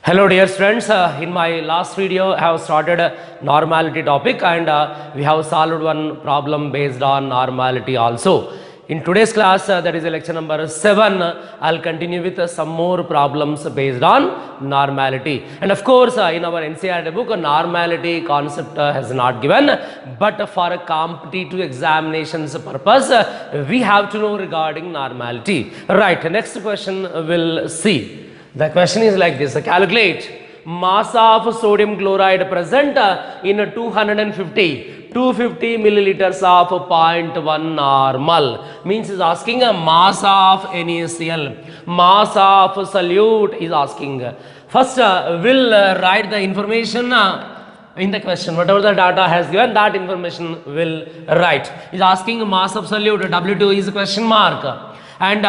Hello dear students, in my last video I have started a normality topic and we have solved one problem based on normality also. In today's class that is lecture number 7, I'll continue with some more problems based on normality. And of course in our NCERT book normality concept has not given, but for a competitive examinations purpose we have to know regarding normality. Right, next question we'll see. The question is like this: calculate mass of sodium chloride present in 250 milliliters of 0.1 normal. Means is asking a mass of NaCl, mass of solute is asking. First we'll write the information in the question. Whatever the data has given, that information will write. Is asking mass of solute, W2 is question mark, and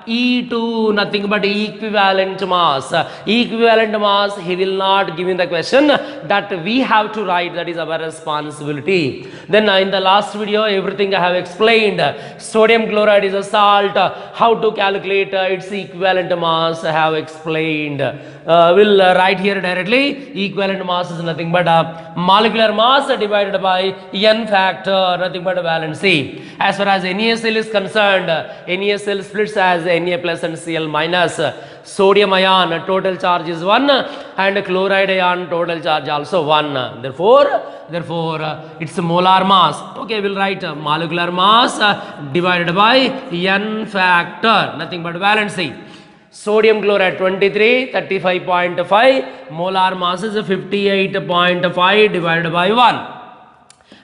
E2 nothing but equivalent mass. Equivalent mass he will not give in the question, that we have to write, that is our responsibility. Then in the last video everything I have explained. Sodium chloride is a salt, how to calculate its equivalent mass I have explained. We'll write here directly. Equivalent mass is nothing but molecular mass divided by n factor, nothing but valency. As far as NaCl is concerned, NaCl splits as Na plus and Cl minus. Sodium ion total charge is 1 and chloride ion total charge also 1. Therefore it's molar mass. Okay, we'll write molecular mass divided by n factor, nothing but valency. Sodium chloride 23, 35.5, molar mass is 58.5 divided by 1.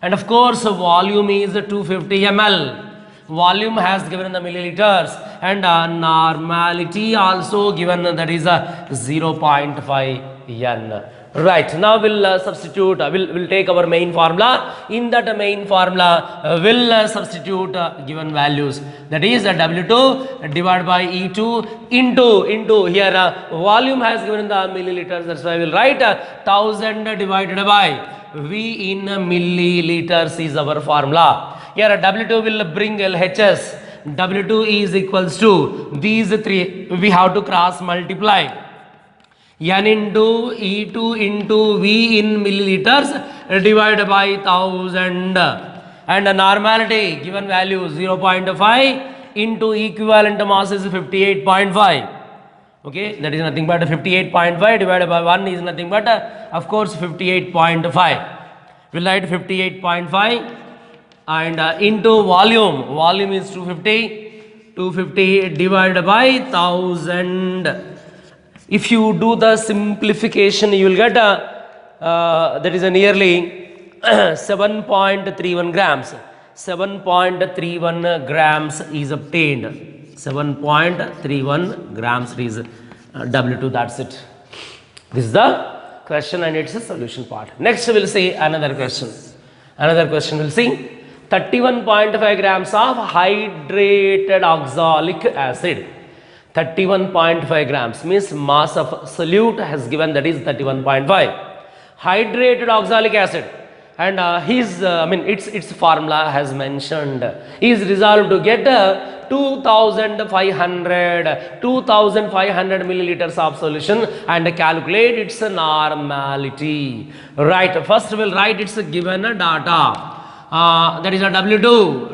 And of course volume is 250 ml. Volume has given in the milliliters, and normality also given, that is 0.5 n. Right, now we'll substitute, we'll take our main formula. In that main formula we'll substitute given values, that is W2 divided by E2 into here volume has given in the milliliters, that's why we'll write 1000 divided by V in milliliters is our formula. Here W2 will bring LHS. W2 is equals to these three, we have to cross multiply. N into E2 into V in milliliters divided by 1000. And normality given value 0.5 into equivalent mass is 58.5. Okay, that is nothing but 58.5 divided by 1 is nothing but of course 58.5. We'll write 58.5 and into volume is 250 divided by 1000. If you do the simplification you will get that is a nearly 7.31 grams. 7.31 grams is obtained. 7.31 grams is W2, that's it. This is the question and it's a solution part. Next we will see another question. We'll see 31.5 grams of hydrated oxalic acid. 31.5 grams means mass of solute has given, that is 31.5. Hydrated oxalic acid, and its formula has mentioned, is resolved to get 2500 milliliters of solution and calculate its normality. Right, first we'll write its given data. That is a W2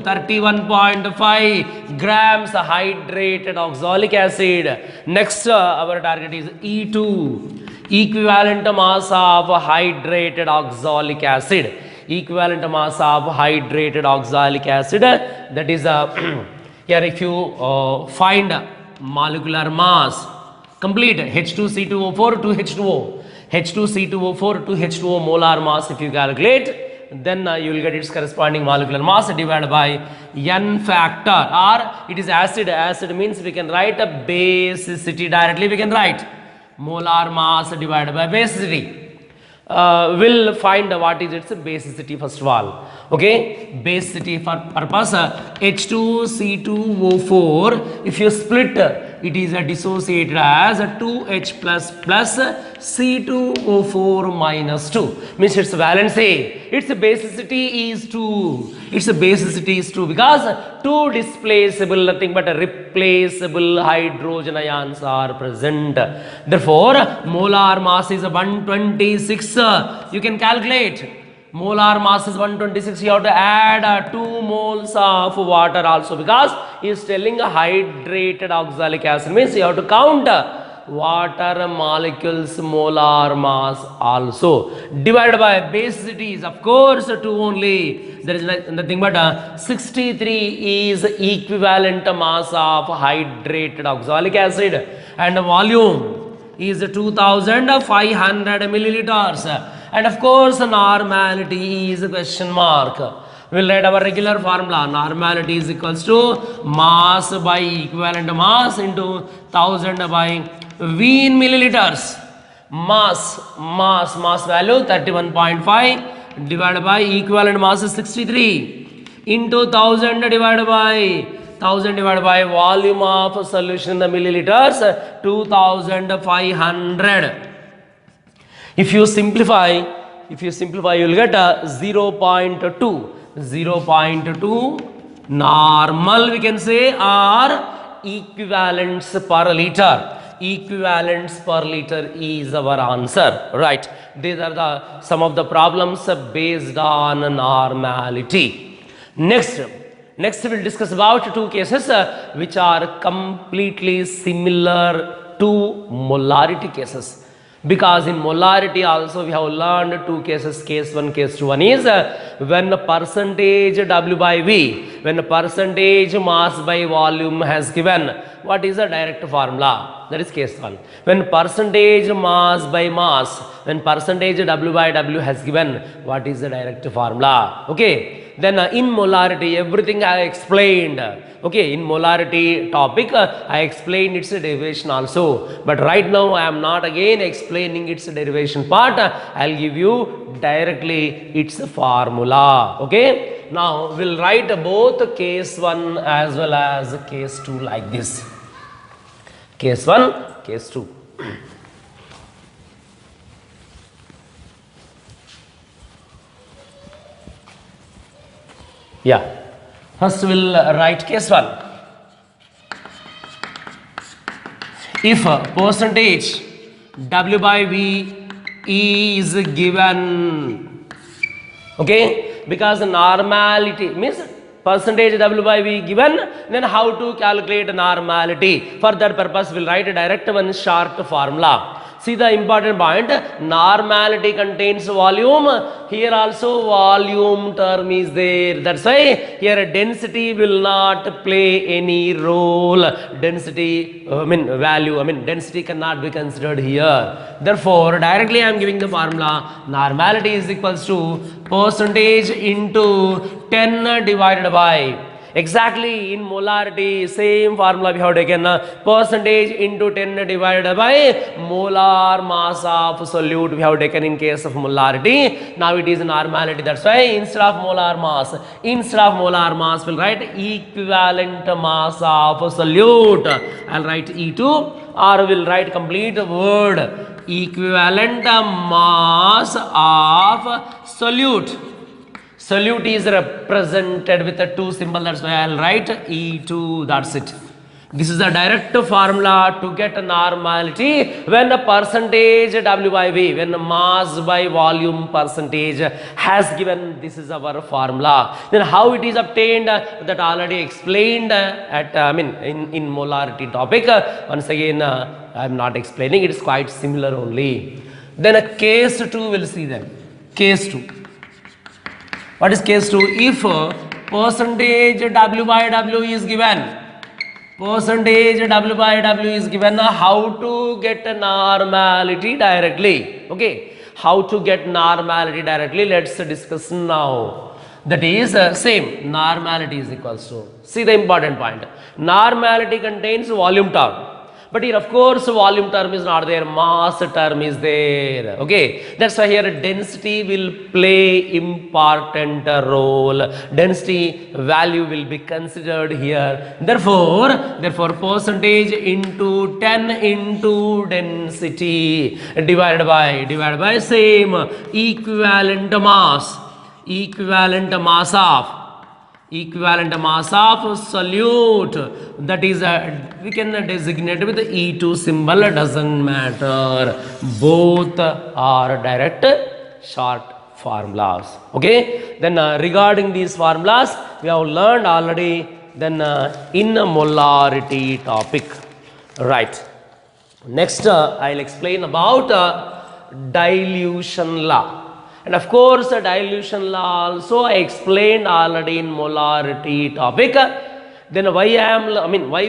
31.5 grams hydrated oxalic acid. Next our target is E2, equivalent mass of hydrated oxalic acid. Equivalent mass of hydrated oxalic acid, that is here if you find molecular mass complete H2C2O4 to H2O, H2C2O4 to H2O molar mass, if you calculate, then you will get its corresponding molecular mass divided by n factor, or it is acid. Acid means we can write a basicity directly, we can write molar mass divided by basicity. We'll find what is its basicity first of all. Okay, basicity for purpose H2C2O4, if you split it is dissociated as 2H plus C2O4 minus 2. Means its valency, its basicity is 2. Its basicity is 2 because two displaceable, nothing but replaceable hydrogen ions are present. Therefore, molar mass is 126. You can calculate. Molar mass is 126. You have to add 2 moles of water also because he is telling a hydrated oxalic acid. Means you have to count water molecules molar mass also. Divided by basicity is of course 2 only. There is nothing but 63 is equivalent mass of hydrated oxalic acid and volume is 2500 milliliters. And of course, normality is a question mark. We'll write our regular formula. Normality is equals to mass by equivalent mass into 1000 by V in milliliters. Mass value 31.5 divided by equivalent mass is 63 into 1000 divided by volume of solution in the milliliters 2500. If you simplify, you will get 0.2 normal, we can say, or equivalents per liter. Equivalents per liter is our answer, right? These are some of the problems based on normality. Next we'll discuss about 2 cases which are completely similar to molarity cases. Because in molarity also we have learned 2 cases, case 1, case 2. One is when percentage W by V, when percentage mass by volume has given, what is the direct formula? That is case 1. When percentage mass by mass, when percentage W by W has given, what is the direct formula? Okay. Then in molarity, everything I explained. Okay, in molarity topic, I explained its derivation also. But right now, I am not again explaining its derivation part. I will give you directly its formula. Okay. Now, we will write both case 1 as well as case 2 like this. Case 1, case 2. Yeah. First we will write case 1. If percentage W by V is given, okay, because normality means percentage W by V given, then how to calculate normality? For that purpose, we will write a direct one short formula. See the important point, normality contains volume. Here also volume term is there. That's why here density will not play any role. Density, density cannot be considered here. Therefore, directly I am giving the formula. Normality is equals to percentage into 10 divided by. Exactly in molarity, same formula we have taken, percentage into 10 divided by molar mass of solute we have taken in case of molarity. Now it is normality. That's why instead of molar mass, we'll write equivalent mass of solute. I'll write E2 or we'll write complete word equivalent mass of solute. Solute is represented with a 2 symbol, that's why I'll write E2, that's it. This is the direct formula to get normality when the percentage W by V, when the mass by volume percentage has given, this is our formula. Then how it is obtained, that already explained at in molarity topic. Once again, I am not explaining, it is quite similar only. Then a case 2 will see them. Case 2. What is case 2? If percentage W by W is given, how to get normality directly? Okay, how to get normality directly? Let's discuss now. That is same. Normality is equals to. See the important point. Normality contains volume term. But here, of course, volume term is not there, mass term is there. Okay, that's why here density will play important role. Density value will be considered here. Therefore, percentage into 10 into density divided by same equivalent mass of solute, that is we can designate with the E2 symbol, doesn't matter, both are direct short formulas. Okay, then regarding these formulas we have learned already, then in a molarity topic, right. Next I'll explain about dilution law. And of course, the dilution law also I explained already in molarity topic. Then why we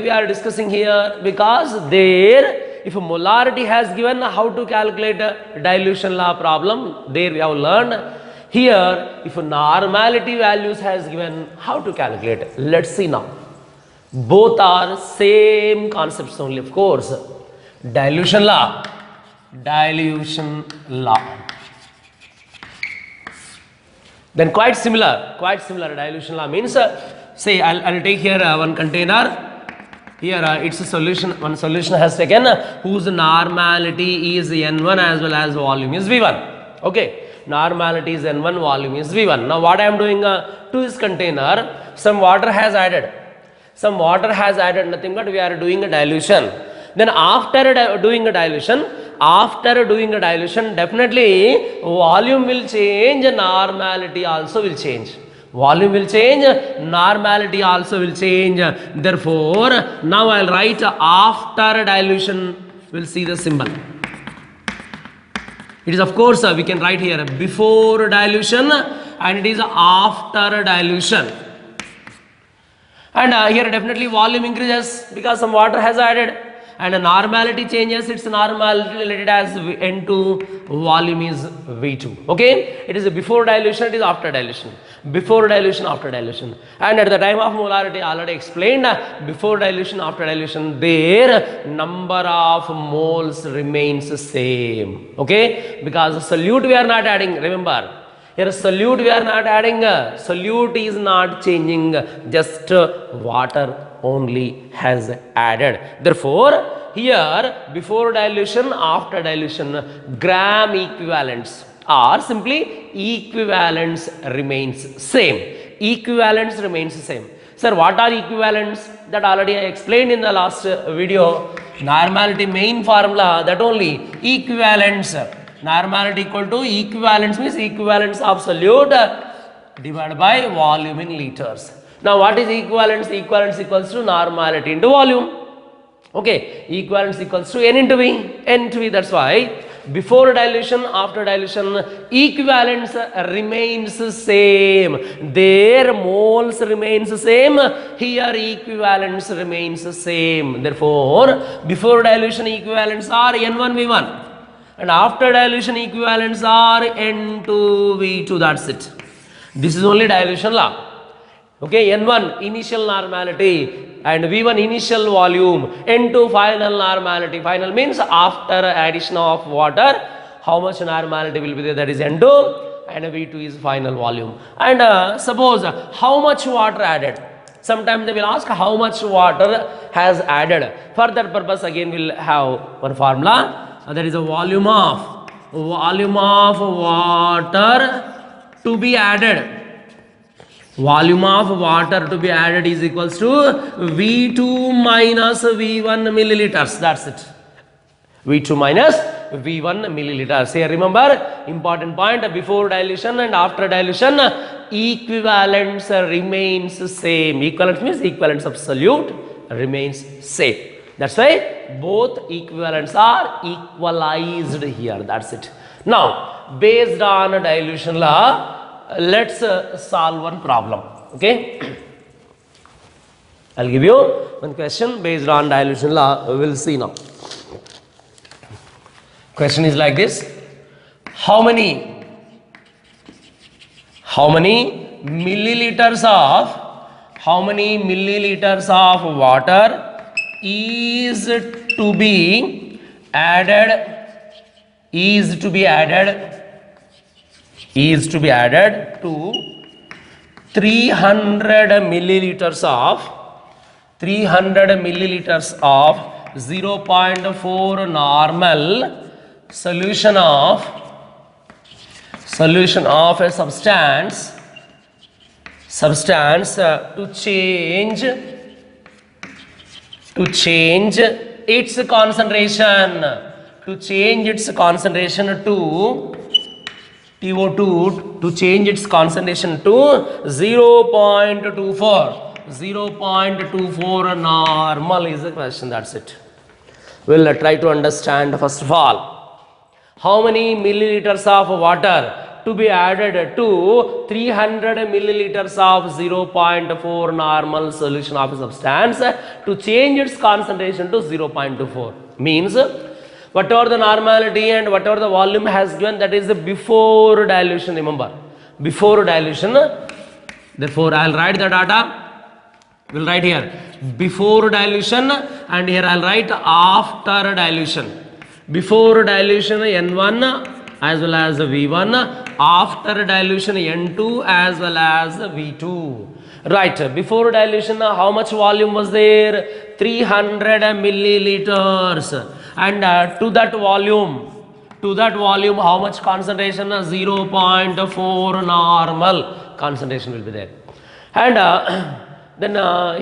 are discussing here? Because there, if molarity has given how to calculate dilution law problem, there we have learned. Here, if normality values has given how to calculate. Let's see now. Both are same concepts only, of course. Dilution law. Then quite similar dilution law means, say I'll take here one container, here it's a solution, one solution has taken whose normality is N1 as well as volume is V1. Okay, normality is N1, volume is V1. Now what I am doing to this container, some water has added, nothing but we are doing a dilution. Then after doing a dilution, definitely volume will change, normality also will change. Normality also will change. Therefore, now I'll write after dilution, we'll see the symbol. It is, of course, we can write here before dilution and it is after dilution. And here definitely volume increases because some water has added. And normality changes, its normality related as N2, volume is V2. Okay, it is before dilution, it is after dilution. Before dilution, after dilution. And at the time of molarity, already explained, before dilution, after dilution, their number of moles remains same. Okay, because solute we are not adding, remember. Here solute we are not adding, solute is not changing, just water only has added. Therefore, here before dilution, after dilution, gram equivalents or simply equivalence remains same. Sir, what are equivalents? That already I explained in the last video. Normality main formula, that only equivalence. Normality equal to equivalence means equivalence of solute divided by volume in liters. Now what is equivalence? Equivalence equals to normality into volume. Okay, equivalence equals to N into V. That's why before dilution, after dilution, equivalence remains same. Their moles remains same. Here equivalence remains same. Therefore, before dilution equivalents are N1 V1. And after dilution equivalents are N2 V2. That's it. This is only dilution law. Okay, N1 initial normality and V1 initial volume, N2 final normality. Final means after addition of water, how much normality will be there, that is N2, and V2 is final volume. And suppose how much water added. Sometimes they will ask how much water has added. For that purpose again we'll have one formula. That is a volume of water to be added. Volume of water to be added is equals to V2 minus V1 milliliters. That's it. V2 minus V1 milliliters. Here remember, important point, before dilution and after dilution, equivalence remains same. Equivalence means equivalence of solute remains same. That's why both equivalents are equalized here. That's it. Now, based on dilution law, let's solve one problem. Okay, I'll give you one question based on dilution law. We will see now. Question is like this: how many milliliters of water is to be added to 300 milliliters of 0.4 normal solution of a substance to change its concentration to TO2 to change its concentration to 0.24 normal is the question. That's it. We'll try to understand. First of all, how many milliliters of water to be added to 300 milliliters of 0.4 normal solution of a substance to change its concentration to 0.24? Means whatever the normality and whatever the volume has given, that is the before dilution. Remember, before dilution. Therefore, I'll write the data. We'll write here before dilution, and here I'll write after dilution. Before dilution N1 as well as V1, after dilution N2 as well as V2. Right, before dilution how much volume was there? 300 milliliters. And to that volume how much concentration? 0.4 normal concentration will be there. And then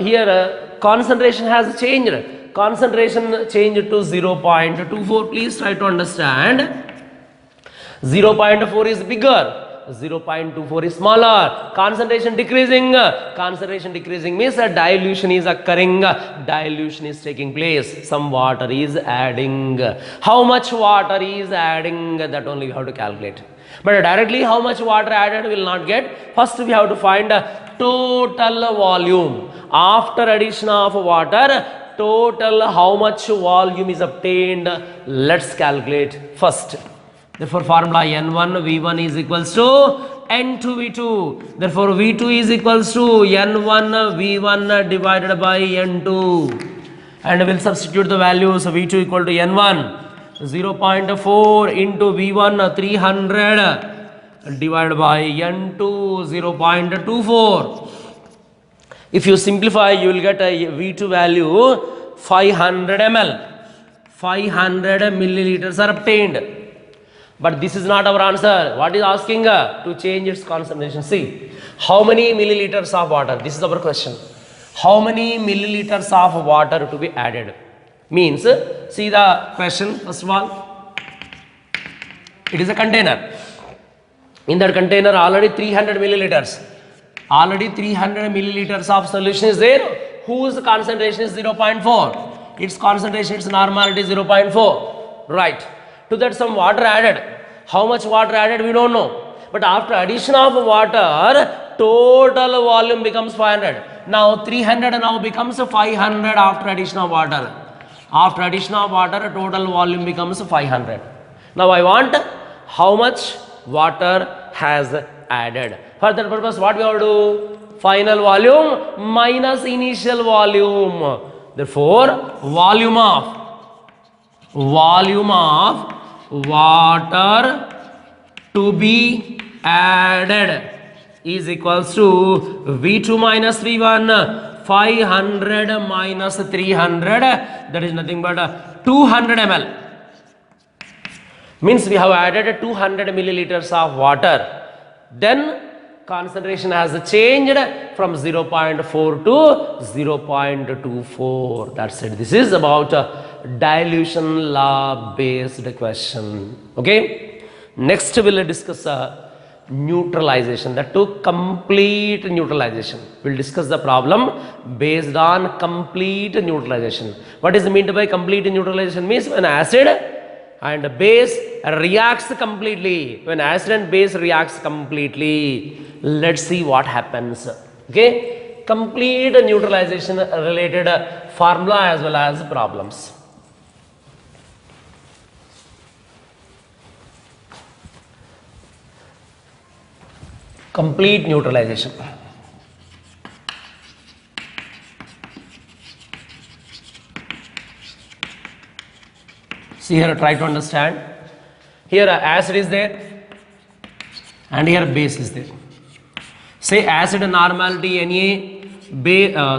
here concentration has changed. Concentration changed to 0.24. Please try to understand. 0.4 is bigger, 0.24 is smaller. Concentration decreasing means a dilution is occurring, dilution is taking place. Some water is adding. How much water is adding? That only we have to calculate. But directly how much water added we will not get. First we have to find total volume. After addition of water, total how much volume is obtained. Let's calculate first. Therefore, formula N1 V1 is equals to N2 V2. Therefore, V2 is equals to N1 V1 divided by N2. And we'll substitute the values. V2 equal to N1 0.4 into V1 300 divided by N2 0.24. If you simplify, you will get a V2 value 500 ml. 500 milliliters are obtained. But this is not our answer. What is asking? To change its concentration. See, how many milliliters of water? This is our question. How many milliliters of water to be added? Means, see the question first of all. It is a container. In that container already 300 milliliters. Already 300 milliliters of solution is there. Whose concentration is 0.4? Its concentration, its normality is 0.4. Right. To that some water added. How much water added we don't know. But after addition of water, total volume becomes 500. Now 300 now becomes 500 after addition of water. After addition of water, total volume becomes 500. Now I want how much water has added. For that purpose, what we have to do? Final volume minus initial volume. Therefore, volume of water to be added is equals to V2 minus V1, 500 minus 300, that is nothing but 200 ml. Means we have added 200 milliliters of water. Then concentration has changed from 0.4 to 0.24. That's it. This is about dilution law based question. Okay. Next we will discuss neutralization, that to complete neutralization. We will discuss the problem based on complete neutralization. What is meant by complete neutralization? Means when acid and base reacts completely. When acid and base reacts completely, let's see what happens. Okay, complete neutralization related formula as well as problems. Complete neutralization. See here, try to understand. Here acid is there and here base is there. Say acid normality Na,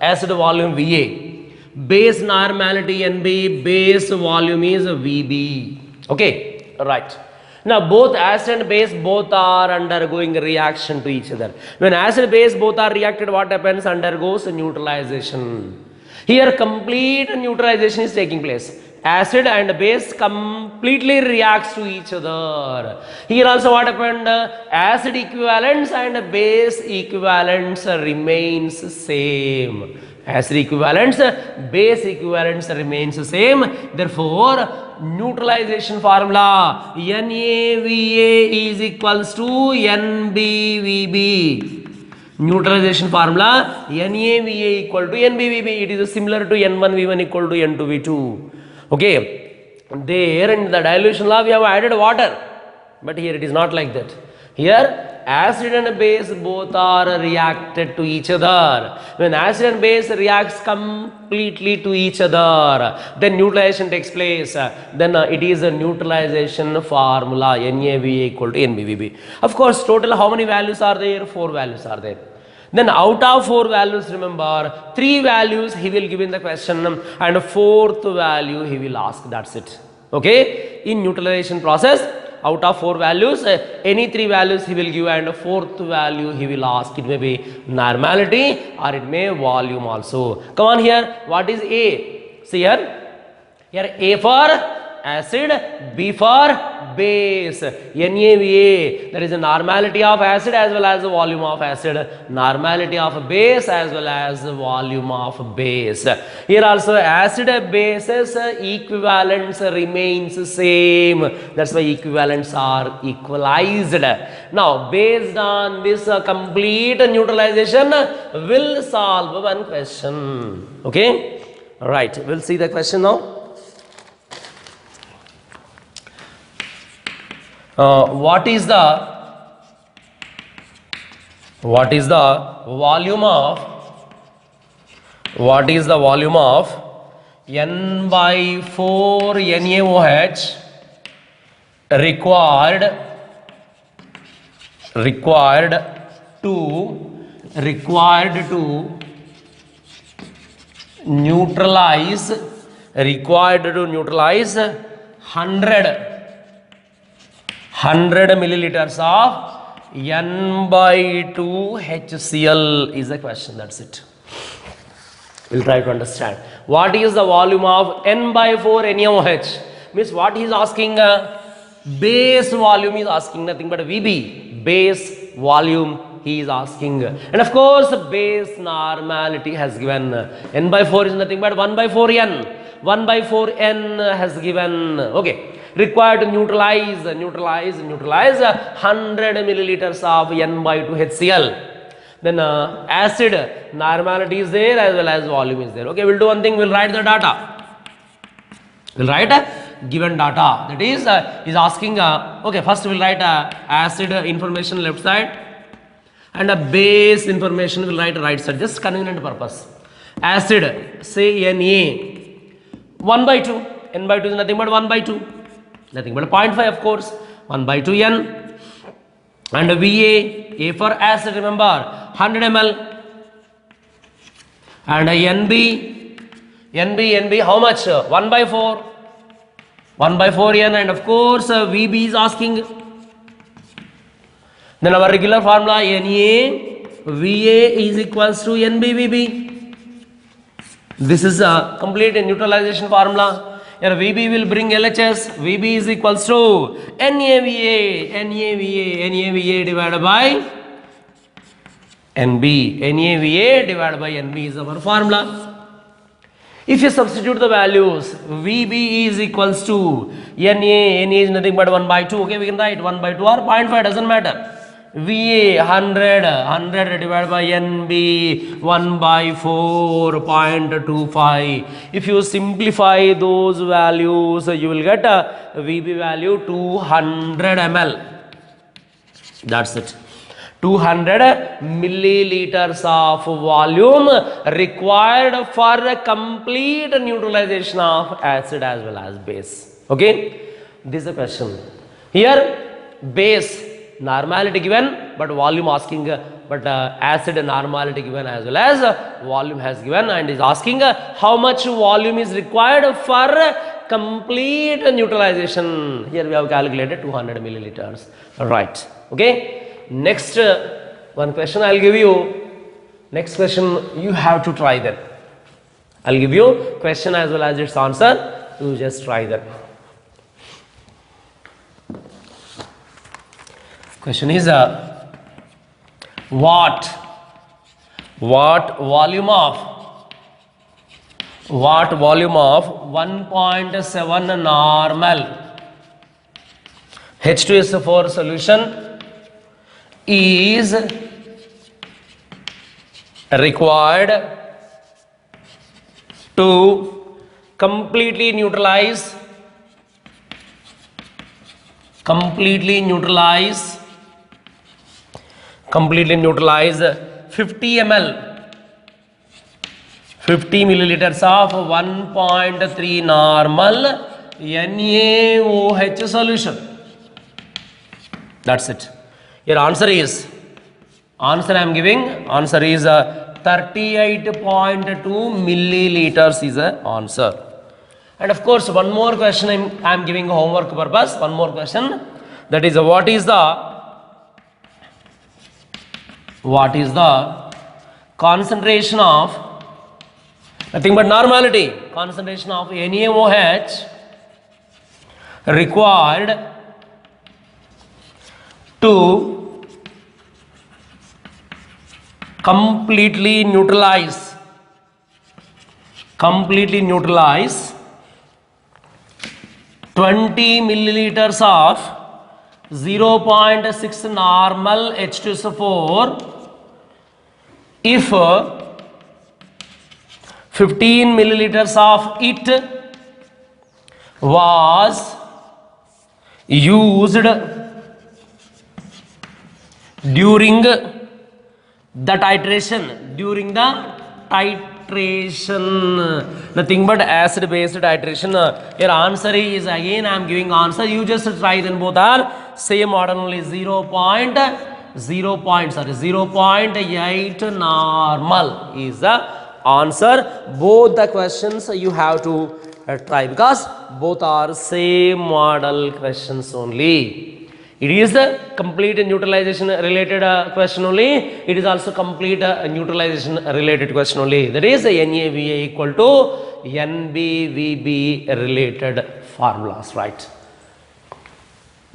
acid volume Va, base normality Nb, base volume is Vb. Okay, right. Now both acid and base both are undergoing reaction to each other. When acid and base both are reacted, what happens? Undergoes neutralization. Here complete neutralization is taking place. Acid and base completely reacts to each other. Here also what happened? Acid equivalents and base equivalents remains same. Acid equivalents, base equivalents remains same. Therefore, neutralization formula NaVa is equals to NbVb. Neutralization formula NaVa equal to NbVb. It is similar to N1V1 equal to N2V2. Okay, there in the dilution law we have added water, but here it is not like that. Here acid and base both are reacted to each other. When acid and base reacts completely to each other, then neutralization takes place. Then it is a neutralization formula NaVa equal to NbVb. Of course, total how many values are there? 4 values are there. Then out of 4 values, remember 3 values he will give in the question and 4th value he will ask. That's it. Okay, in neutralization process, out of 4 values, any 3 values he will give and 4th value he will ask. It may be normality or it may volume also. Come on here, what is A? See here A for acid, B for base, NaVa, there is a normality of acid as well as the volume of acid, normality of base as well as the volume of base. Here also acid bases equivalents remains same, that's why equivalents are equalized. Now based on this complete neutralization, we'll solve one question. Okay, right, we'll see the question now. What is the volume of N/4 NaOH required to neutralize 100 milliliters of N/2 HCl is the question. That's it. We'll try to understand. What is the volume of N/4 NaOH? Means what he is asking, base volume is asking, nothing but Vb, base volume he is asking. And of course, base normality has given. N/4 is nothing but 1/4N. 1/4N has given. Okay. Required to neutralize 100 milliliters of N/2 HCl. Then acid normality is there as well as volume is there. Okay, we'll do one thing, we'll write the data. We'll write given data. That is asking, okay, first we'll write acid information left side and base information we'll write right side, just convenient purpose. Acid, say Na 1/2. N/2 is nothing but 1/2. Nothing but 0.5, of course, 1/2N. And A for acid, remember 100 ml. And NB how much? 1/4. 1/4N, and of course Vb is asking. Then our regular formula NaVa is equals to NbVb. This is a complete neutralization formula. Here Vb will bring LHS. Vb is equals to NaVa divided by NB. NaVa divided by NB is our formula. If you substitute the values, Vb is equals to Na is nothing but 1/2. Okay, we can write 1/2 or 0.5, doesn't matter. Va 100 divided by Nb 1/4.25. If you simplify those values, you will get a Vb value 200 ml. That's it. 200 milliliters of volume required for a complete neutralization of acid as well as base. Okay, this is the question. Here base normality given but volume asking, but acid normality given as well as volume has given, and is asking how much volume is required for complete neutralization. Here we have calculated 200 milliliters. Right. Okay. Next one question I'll give you. Next question you have to try that. I'll give you question as well as its answer. You just try that. Question is what volume of 1.7 normal H2SO4 solution is required to completely neutralize 50 milliliters of 1.3 normal NaOH solution. That's it. Your answer is, answer I am giving, answer is 38.2 milliliters is the answer. And of course one more question I am giving homework purpose, one more question, that is what is the concentration of, nothing but normality, concentration of NaOH required to completely neutralize 20 milliliters of 0.6 normal H2SO4 if 15 milliliters of it was used during the titration, nothing but acid based titration. Your answer is, again I am giving answer, you just try, then both are same order only. 0.8 normal is the answer. Both the questions you have to try because both are same model questions only. It is the complete neutralization related question only. It is also complete neutralization related question only. That is NaVa equal to NbVb related formulas, right?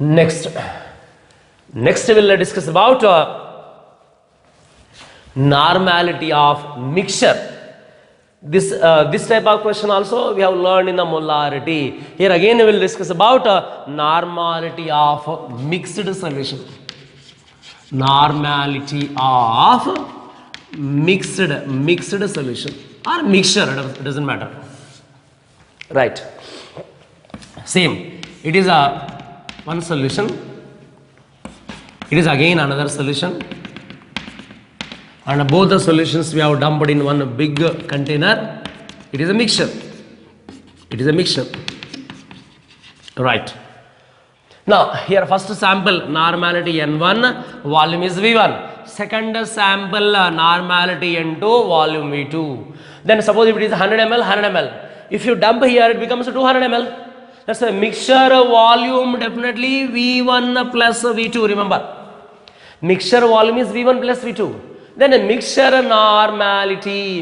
Next we will discuss about normality of mixture. This type of question also we have learned in the molarity. Here again we will discuss about normality of mixed solution. Normality of mixed solution or mixture, it doesn't matter. Right. Same. It is one solution. It is again another solution. And both the solutions we have dumped in one big container. It is a mixture. Right. Now here first sample normality N1, volume is V1. Second sample normality N2, volume V2. Then suppose if it is 100 ml. If you dump here, it becomes 200 ml. That's a mixture volume, definitely V1 plus V2. Remember, mixture volume is V1 plus V2. Then a mixture normality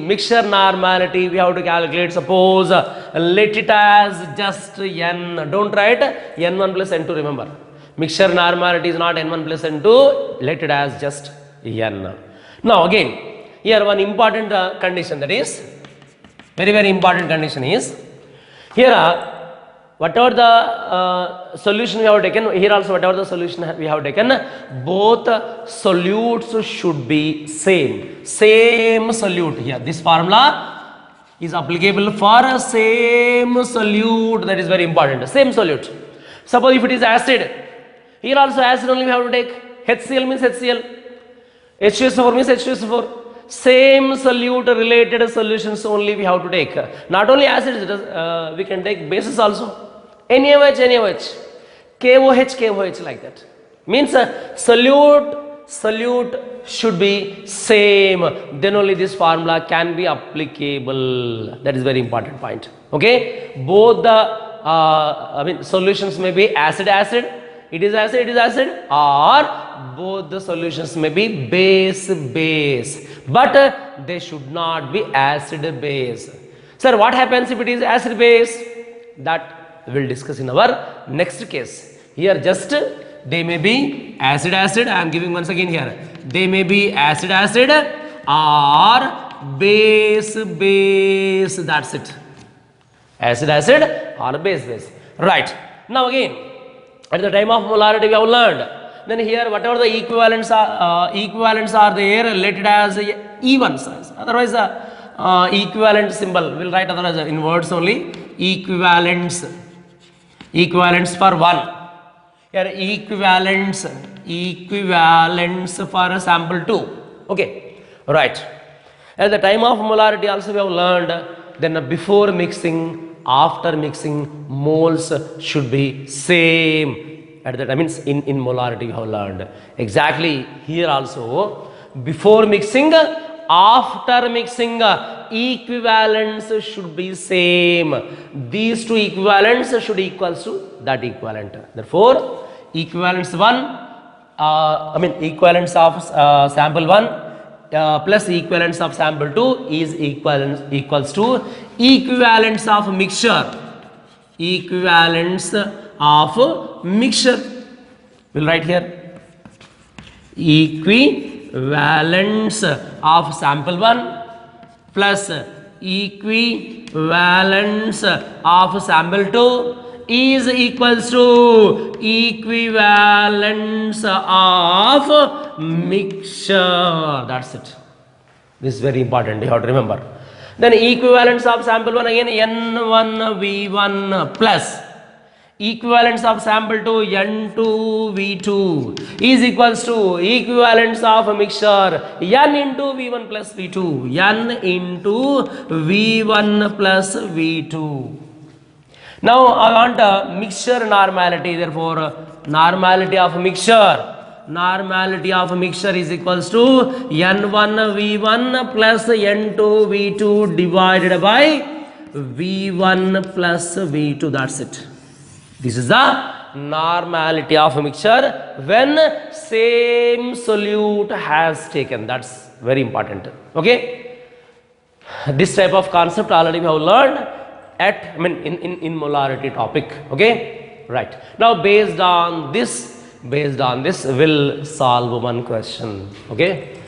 we have to calculate. Suppose let it as just N. Don't write N1 plus N2. Remember, mixture normality is not N1 plus N2. Let it as just N. Now again, here one important condition, that is very important condition is, here whatever the solution we have taken, here also whatever the solution we have taken, both solutes should be same solute. Here this formula is applicable for a same solute. That is very important. Same solute. Suppose if it is acid, here also acid only we have to take. HCl means HCl. H2SO4 means H2SO4. Same solute related solutions only we have to take. Not only acids, we can take bases also. NaOH, NaOH, KOH, KOH, like that. Means solute should be same. Then only this formula can be applicable. That is very important point. Okay. Both the solutions may be acid, it is acid, or both the solutions may be base, but they should not be acid base. Sir, what happens if it is acid base? That we will discuss in our next case. Here just they may be acid, I am giving once again here, they may be acid or base, that's it. Acid or base. Right. Now again, at the time of molarity we have learned. Then here whatever the equivalents are there, let it as even size. Otherwise equivalent symbol we'll write otherwise in words only. Equivalents for 1. Here equivalents for sample 2. Okay. Right. At the time of molarity also we have learned. Then before mixing, after mixing, moles should be same. At that means in molarity we have learned. Exactly here also, before mixing, after mixing, equivalents should be same. These two equivalents should equals to that equivalent. Therefore, equivalents 1, equivalents of sample 1 plus equivalents of sample 2 is equals to equivalents of mixture. We'll write here equivalents of sample 1 plus equivalents of sample 2 is equals to equivalents of mixture. That's it. This is very important, you have to remember. Then equivalents of sample 1 again, N1V1 plus equivalents of sample 2 N2V2 is equals to equivalents of mixture N into V1 plus V2. N into V1 plus V2. Now I want mixture normality. Therefore, normality of mixture is equals to N1V1 plus N2V2 divided by V1 plus V2. That's it. This is the normality of mixture when same solute has taken. That's very important. Okay. This type of concept already we have learned at in molarity topic. Okay. Right. Now based on this we'll solve one question. Okay.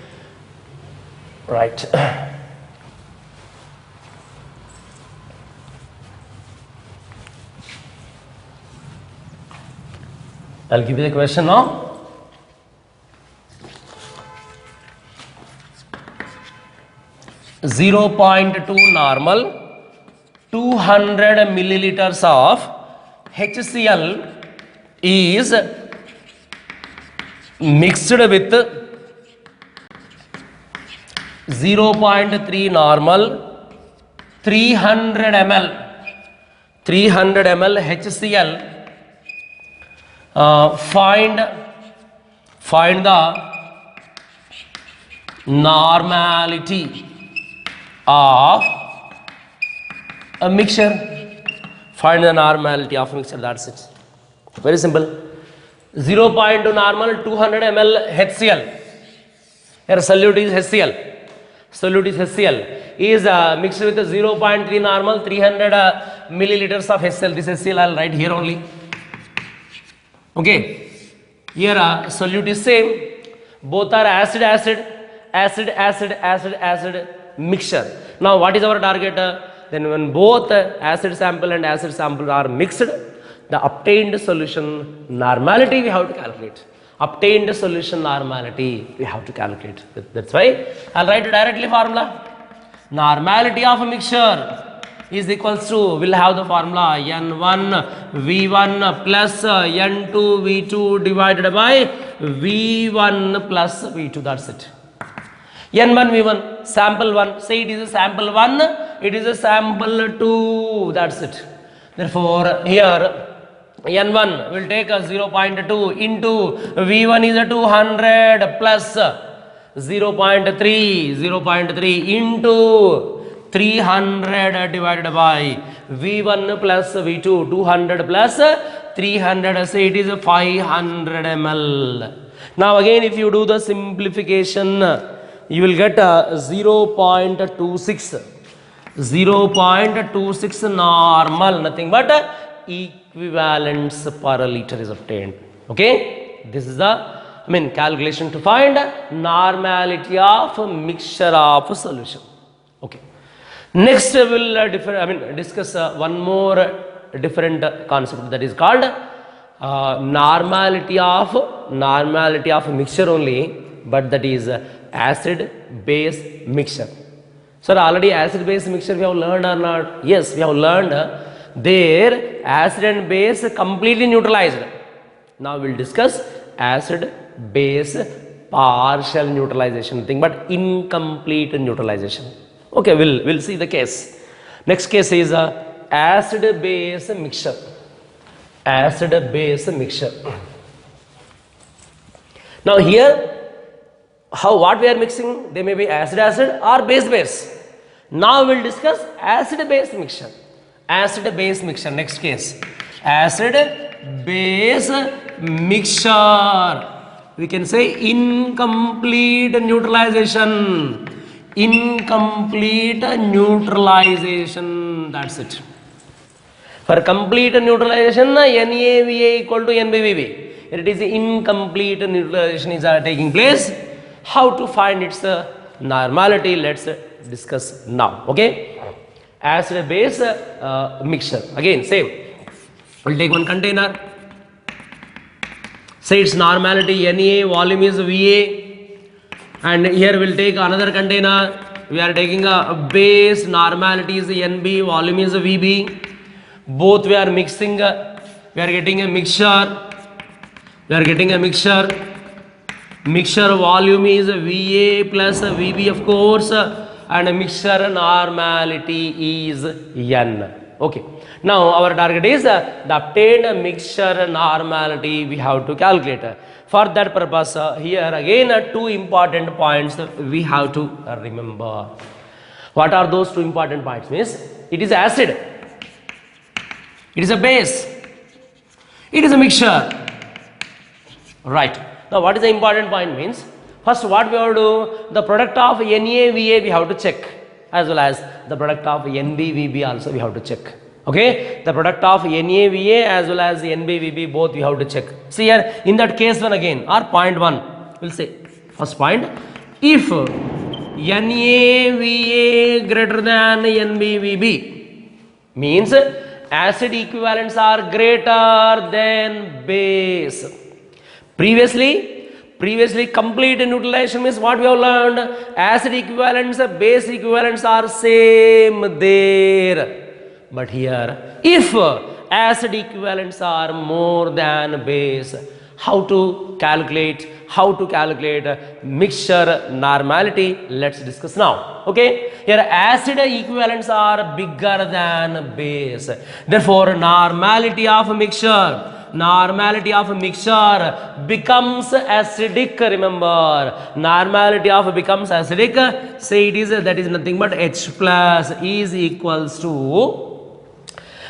Right. I'll give you the question now. .2 normal, 200 milliliters of HCl is mixed with 0.3 normal, 300 ml HCl. Find the normality of a mixture. Find the normality of mixture. That's it. Very simple. 0.2 normal, 200 ml HCl. Here solute is HCl. Is mixed with 0.3 normal, 300 milliliters of HCl. This HCl I'll write here only. Okay. Here solute is same. Both are acid mixture. Now what is our target? Then when both acid sample and acid sample are mixed, the obtained solution normality we have to calculate. That's why I'll write directly formula. Normality of a mixture is equals to, we'll have the formula N1 V1 plus N2 V2 divided by V1 plus V2. That's it. N1 V1 sample 1, say it is a sample 1, it is a sample 2, that's it. Therefore here N1 will take a 0.2 into V1 is a 200 plus 0.3 into 300 divided by V1 plus V2, 200 plus 300, say it is 500 ml. Now again if you do the simplification, you will get 0.26 normal, nothing but equivalence per liter is obtained. Okay, this is the calculation to find normality of mixture of solution. Okay, next we will discuss one more different concept, that is called normality of mixture only, but that is acid base mixture. Sir, already acid base mixture we have learned or not? Yes, we have learned. There acid and base completely neutralized. Now we will discuss acid base partial neutralization thing, but incomplete neutralization. Okay, we'll see the case. Next case is acid base mixture. Acid base mixture. Now here, what we are mixing? They may be acid or base. Now we will discuss acid base mixture. Acid base mixture. Next case, acid base mixture. We can say incomplete neutralization. Incomplete neutralization. That's it. For complete neutralization, NaVa equal to NbVb. It is incomplete neutralization is taking place. How to find its normality? Let's discuss now. Okay, acid base mixture. Again, same. We'll take one container. Say its normality Na, volume is Va, and here we'll take another container. We are taking a base, normality is Nb, volume is Vb. Both we are mixing. We are getting a mixture. Mixture volume is Va plus Vb, of course, and mixture normality is N. Okay. Now our target is the obtained mixture normality we have to calculate. For that purpose, here again two important points we have to remember. What are those two important points? Means it is acid, it is a base, it is a mixture. Right. Now what is the important point? Means first what we have to do, the product of NaVa we have to check, as well as the product of NbVb also we have to check. Okay, the product of NaVa as well as NbVb both we have to check. See here, in that case one again, or point 1, we'll say first point, if NaVa greater than NbVb, means acid equivalents are greater than base. Previously complete neutralization means what we have learned, acid equivalents, base equivalents are same there. But here, if acid equivalents are more than base, how to calculate mixture normality? Let's discuss now. Okay, here acid equivalents are bigger than base. Therefore, normality of mixture becomes acidic. Remember, normality of becomes acidic. Say it is, that is nothing but H plus is equals to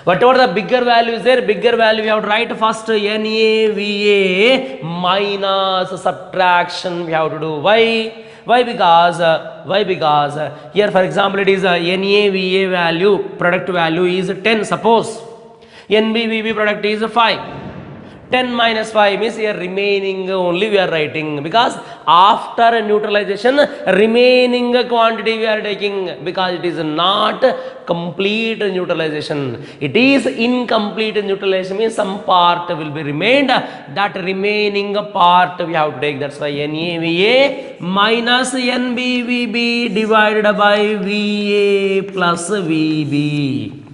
whatever the bigger value is there, bigger value we have to write first NaVa minus subtraction we have to do. Why? Because here for example it is NaVa value, product value is 10, suppose NbVb product is 5. 10 minus 5 means here remaining only we are writing, because after neutralization remaining quantity we are taking, because it is not complete neutralization. It is incomplete neutralization means some part will be remained, that remaining part we have to take. That's why NaVa minus NbVb divided by Va plus Vb.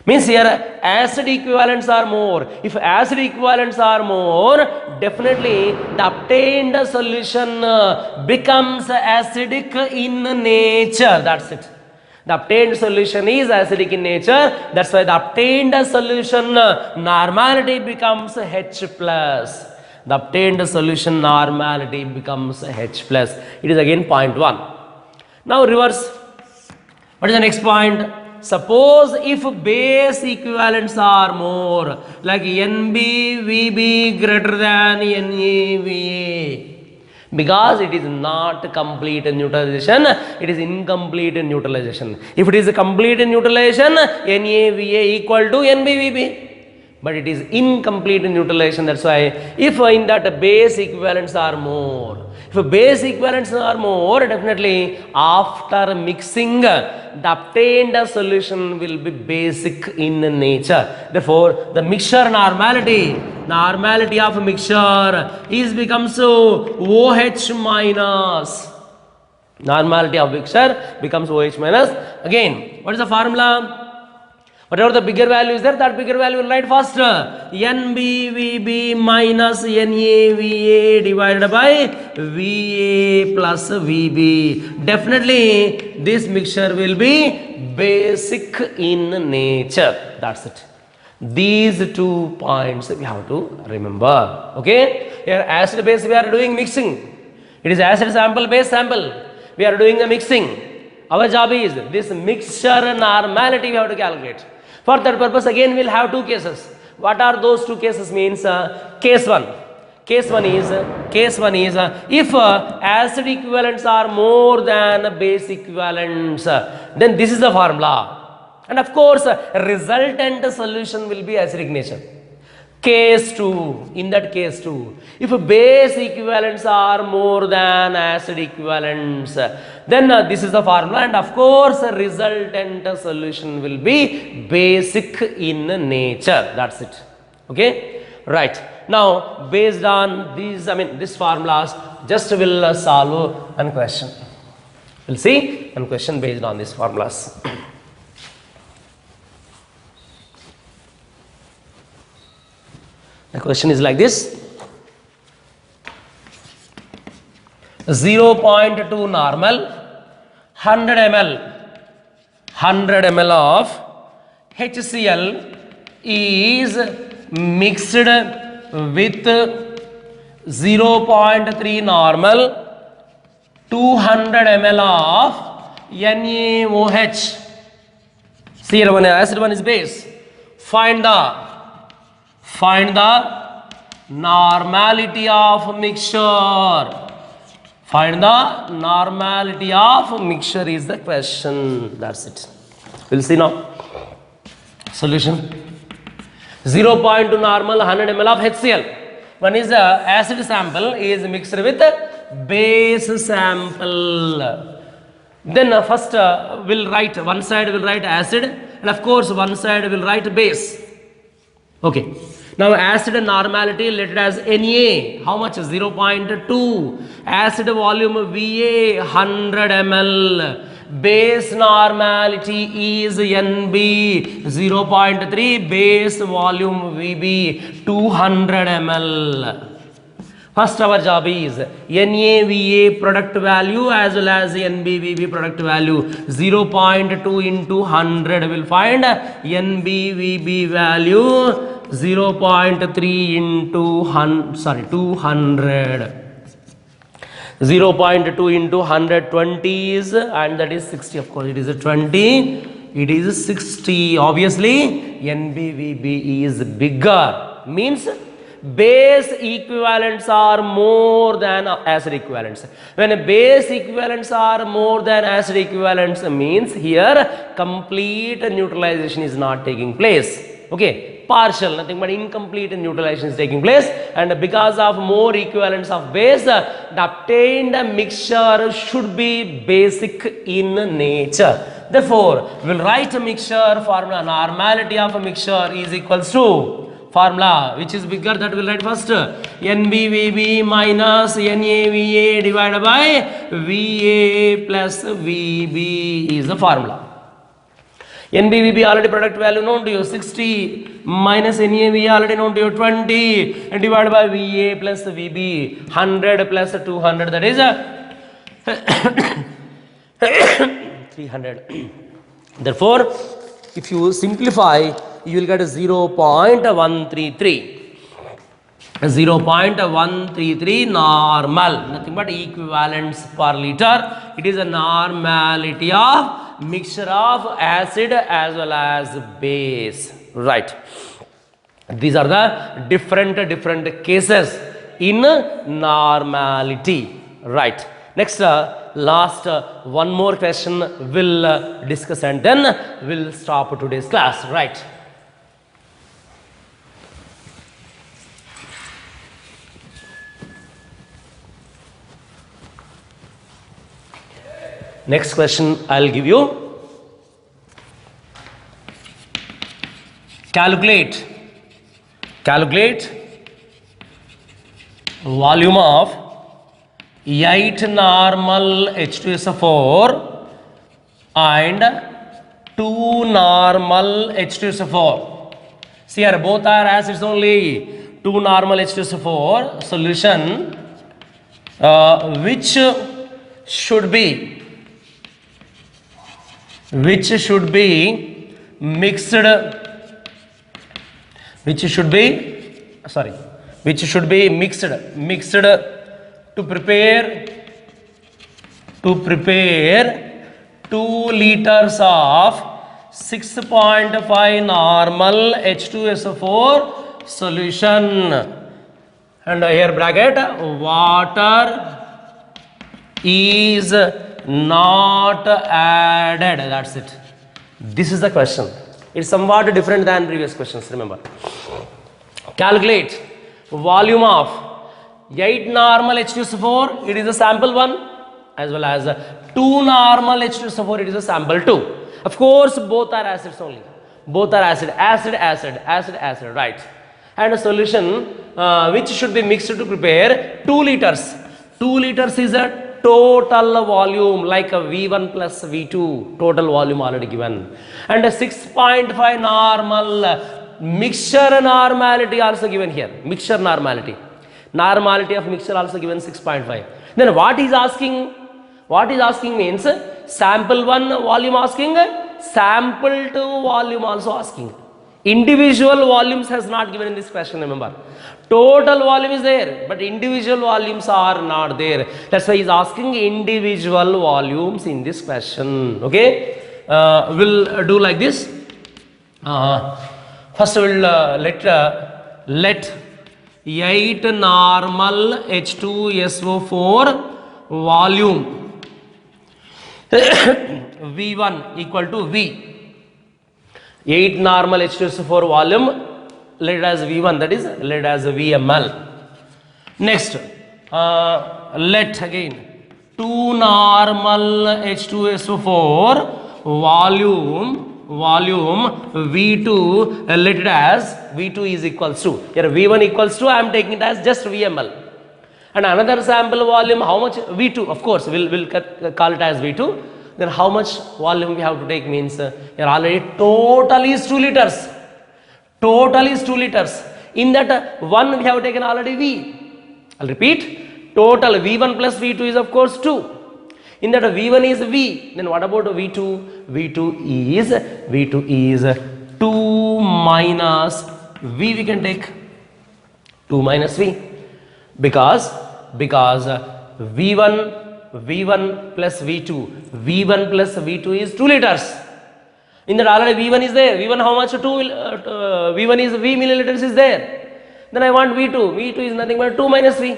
Means here acid equivalents are more. If acid equivalents are more, definitely the obtained solution becomes acidic in nature. That's it. The obtained solution is acidic in nature. That's why the obtained solution normality becomes H plus. The obtained solution normality becomes H plus. It is again point 1. Now reverse. What is the next point? Suppose if base equivalents are more, like NbVb greater than NaVa, because it is not complete neutralization, it is incomplete neutralization. If it is a complete neutralization, NaVa equal to NbVb. But it is incomplete neutralization. That's why if in that base equivalents are more, if base equivalents are more, definitely after mixing, the obtained solution will be basic in nature. Therefore, the mixture normality of mixture is becomes OH minus. Normality of mixture becomes OH minus. Again, what is the formula? Whatever the bigger value is there, that bigger value will write first. NbVb minus NaVa divided by Va plus Vb. Definitely this mixture will be basic in nature. That's it. These 2 points we have to remember. Okay? Here acid base we are doing mixing. It is acid sample base sample. We are doing the mixing. Our job is this mixture normality we have to calculate. For that purpose, again, we'll have 2 cases. What are those 2 cases? Means case 1. Case one is if acid equivalents are more than base equivalents, then this is the formula. And of course, resultant solution will be acidic nature. Case 2, in that case 2, if base equivalents are more than acid equivalents, then this is the formula, and of course resultant solution will be basic in nature. That's it. Okay, right. Now based on these, these formulas, just will solve one question. We'll see one question based on these formulas. The question is like this: 0.2 normal, 100 ml of HCl is mixed with 0.3 normal, 200 ml of NaOH. See here, one acid, one is base. Find the normality of mixture. Find the normality of mixture is the question. That's it. We'll see now. Solution: 0.2 normal, 100 ml of HCl. One is acid sample is mixed with base sample. Then first we'll write, one side will write acid, and of course one side will write base. Okay. Now acid normality, let it as Na. How much? 0.2. Acid volume Va 100 ml. Base normality is Nb 0.3. Base volume Vb 200 ml. First our job is NaVa product value as well as NbVb product value. 0.2 into 100 will find NbVb value 0.3 into 200. 0.2 into 100, 20 is, and that is 60. Of course, it is a 20. It is 60. Obviously, NbVb is bigger. Means base equivalents are more than acid equivalents. When base equivalents are more than acid equivalents, means here complete neutralization is not taking place. Okay, partial, nothing but incomplete neutralization is taking place, and because of more equivalents of base, the obtained mixture should be basic in nature. Therefore, we will write a mixture formula. Normality of a mixture is equals to formula, which is bigger, that will write first. NbVb minus NaVa divided by Va plus Vb is the formula. NBVB already product value known to you, 60 minus NAV already known to you, 20, and divided by VA plus VB, 100 plus 200, that is 300. Therefore, if you simplify, you will get 0.133. 0.133 normal, nothing but equivalents per liter. It is a normality of mixture of acid as well as base, right? These are the different cases in normality, right? Next, last one more question we'll discuss, and then we'll stop today's class, right? Next question I'll give you. Calculate volume of 8 normal H2SO4 and 2 normal H2SO4. See here, both are acids only. 2 normal H2SO4 solution, which should be mixed to prepare 2 liters of 6.5 normal H2SO4 solution, and here bracket, water is not added. That's it. This is the question. It's somewhat different than previous questions, remember. Calculate volume of 8 normal H2SO4, it is a sample 1, as well as 2 normal H2SO4, it is a sample 2. Of course, both are acids only. Both are acid, right? And a solution which should be mixed to prepare 2 liters. 2 liters is a total volume, like a V1 plus V2, total volume already given. And a 6.5 normal mixture normality also given here. Mixture normality. Normality of mixture also given 6.5. Then what is asking? What is asking means sample 1 volume asking, sample 2 volume also asking. Individual volumes has not given in this question, remember. Total volume is there, but individual volumes are not there. That's why he is asking individual volumes in this question. Okay, we'll do like this. First, we'll let 8 normal H2SO4 volume V1 equal to V. 8 normal H2SO4 volume, let it as V1, that is, let it as VML. Next, let again 2 normal H2SO4 volume V2, let it as V2 is equals to, here V1 equals to, I am taking it as just VML. And another sample volume, how much? V2, of course, we'll call it as V2. Then how much volume we have to take means, here already total is 2 liters. Total is 2 liters. In that one we have taken already V. I'll repeat, total V1 plus V2 is of course 2. In that V1 is V. Then what about V2? V2 is 2 minus V, we can take 2 minus V, because V1 plus V2 is 2 liters. In that already V1 is there. V1 how much? V1 is V milliliters is there. Then I want V2. V2 is nothing but 2 minus V.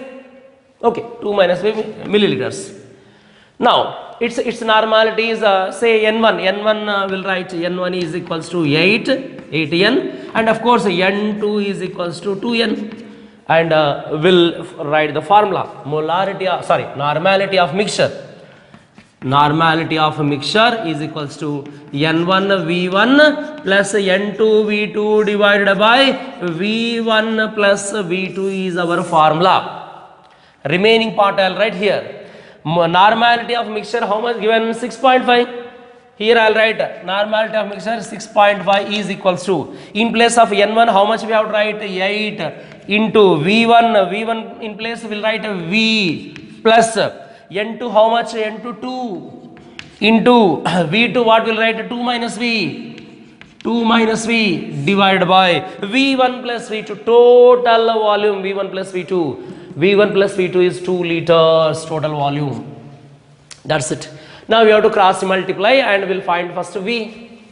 Okay, 2 minus V milliliters. Now, its normality is say N1. N1 will write N1 is equals to 8N, and of course N2 is equals to 2N. And we'll write the formula. Normality of mixture. Normality of mixture is equals to N1 V1 plus N2 V2 divided by V1 plus V2 is our formula. Remaining part I'll write here. Normality of mixture, how much given? 6.5. Here I'll write normality of mixture 6.5 is equals to, in place of N1 how much we have to write? 8 into V1, V1 in place will write V plus N2 how much? N2 2 into V2 what will write? 2 minus V, 2 minus V divided by V1 plus V2, total volume V1 plus V2, V1 plus V2 is 2 liters total volume. That's it. Now we have to cross multiply and we'll find first V.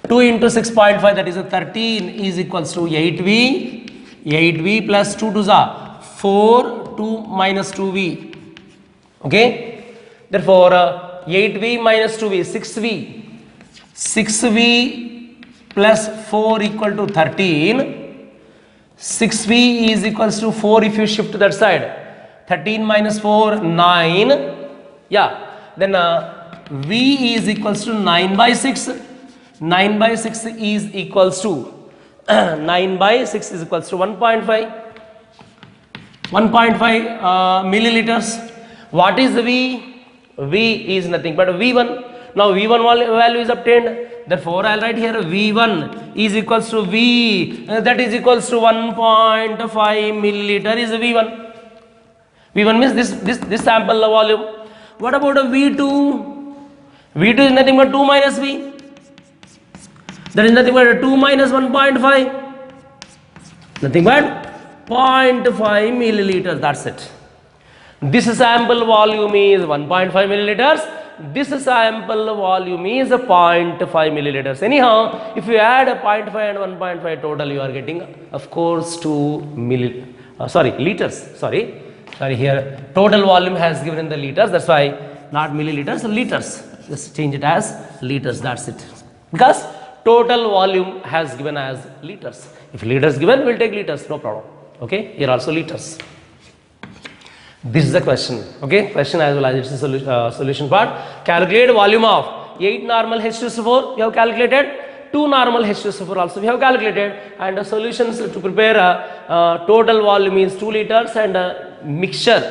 2 into 6.5, that is a 13, is equals to 8V. 8V plus 2 to the 4, 2 minus 2V. Okay. Therefore 8V minus 2V, 6V. 6V plus 4 equal to 13. 6V is equals to 4 if you shift to that side. 13 minus 4, 9. Yeah. Then V is equals to 9 by 6. 9 by 6 is equals to 9 by 6 is equals to 1.5. 1.5 milliliters. What is the V? V is nothing but V1. Now V1 value is obtained. Therefore I'll write here V1 is equals to V, that is equals to 1.5 milliliter is V1. V1 means this sample volume. What about a V2? V2 is nothing but 2 minus V. That is nothing but 2 minus 1.5. Nothing but 0.5 milliliters. That's it. This sample volume is 1.5 milliliters. This sample volume is 0.5 milliliters. Anyhow, if you add a 0.5 and 1.5 total, you are getting, of course, 2 liters. Sorry, here total volume has given in the liters. That's why not milliliters, liters. Just change it as liters. That's it. Because total volume has given as liters. If liters given, we'll take liters. No problem. Okay. Here also liters. This is the question. Okay. Question as well as it's a solution part. Calculate volume of 8 normal H2SO4. You have calculated. 2 normal H2SO4 also we have calculated. And the solutions to prepare total volume is 2 liters and mixture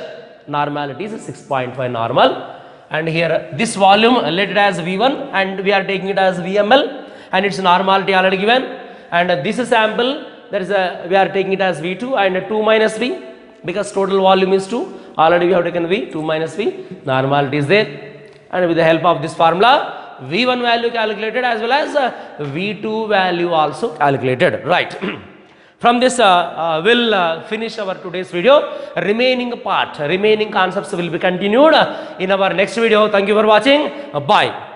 normality is 6.5 normal. And here this volume let it as V1 and we are taking it as VML and its normality already given. And this sample, that is we are taking it as V2 and 2 minus V, because total volume is 2. Already we have taken V, 2 minus V, normality is there. And with the help of this formula, V1 value calculated as well as V2 value also calculated. Right. From this we'll finish our today's video. Remaining concepts will be continued in our next video. Thank you for watching. Bye.